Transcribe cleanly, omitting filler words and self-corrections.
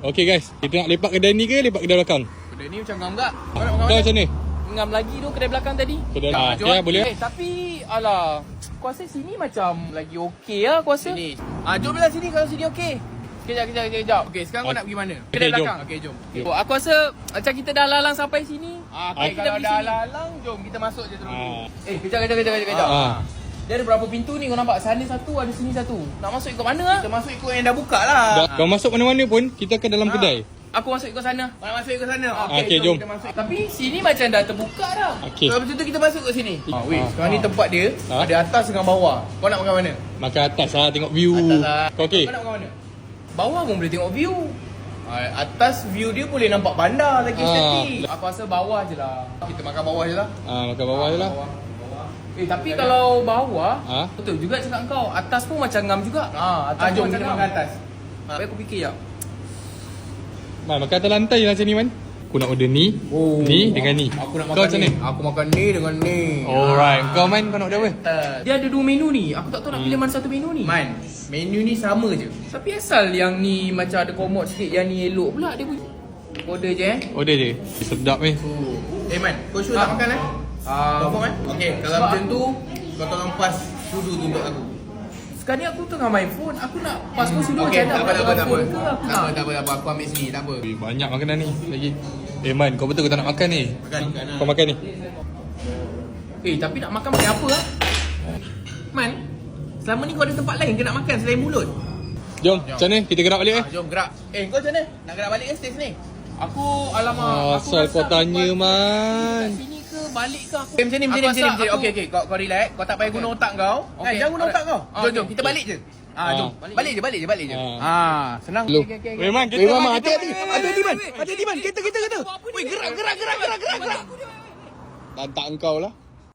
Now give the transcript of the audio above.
Okay guys, kita nak lepak kedai ni ke lepak kedai belakang? Kedai ni macam ngam tak? Kau macam ni? Ngam lagi tu kedai belakang tadi. Kedai jom. okay, boleh. Tapi alah, aku rasa sini macam lagi okey lah aku rasa. Sini. Jomlah sini kalau sini okey. Kejap. Okey, sekarang kau nak pergi mana? Kedai jom. belakang. Okey, jom. Okay. Aku rasa macam kita dah lalang sampai sini. Okay, kita kalau pergi dah sini. lalang, jom kita masuk je terus. Kejap. Dia ada berapa pintu ni kau nampak? Sana satu, ada sini satu. Nak masuk ikut mana lah? Kita masuk ikut yang dah buka lah. Kau masuk mana-mana pun, kita ke dalam kedai. Aku masuk ikut sana. Kau nak masuk ikut sana? Okey, jom. Kita masuk. Tapi sini macam dah terbuka dah. Okay. Kalau macam tu kita masuk kat sini. Sekarang ni tempat dia ada atas dengan bawah. Kau nak makan mana? Makan atas lah, tengok view. Atas lah. Kau okay? Kau nak makan mana? Bawah pun boleh tengok view. Atas view dia boleh nampak bandar lagi estetik. Aku rasa bawah je lah. Kita makan bawah je lah. Makan bawah je lah. Tapi kalau bawah, Ha? betul juga cakap kau. Atas pun macam ngam juga. Atas Jom pun kita macam makan ngam. atas. Tapi aku fikir jap. Man, makan atas lantai lah macam ni Man. Aku nak order ni, ni dengan ni. Aku nak Kau makan macam ni. ni? Aku makan ni dengan ni. Alright, kau Man, kau nak order apa? Dia ada 2 menu ni. Aku tak tahu nak pilih mana satu menu ni. Man, menu ni sama je. Tapi asal yang ni macam ada komod sikit, yang ni elok pula dia punya. Order je Order je. Sedap ni. Man, kau sure tak makan confirm Okay, kalau sebab macam tu kau tolong pas sudu tu untuk aku. sekarang ni aku tengah main phone. Aku nak pas kau sudu Okay, macam tak apa. phone ke aku nak. Tak apa. Aku ambil sini, tak apa. Banyak makanan ni lagi. Man, kau betul kau tak nak makan ni? Makan lah. Kau makan ni. Tapi nak makan pakai apa lah? Man, selama ni kau ada tempat lain ke nak makan selain mulut? Jom, macam mana? Kita gerak balik Jom gerak. Kau macam mana? Nak gerak balik ke stage ni? Aku alamak. Asal kau tanya Man. Kat sini ke balik ke aku? Macam ni. Okay. Kau relax. Kau tak payah guna otak kau. Okay, Jangan guna otak kau. Jom. Kita balik je. Jom. Balik Balik je. Senang. Hello. Man, kita Mama, Man, kita hati-hati man. Hati-hati man. Kereta. Weh, gerak. Lantak engkau lah.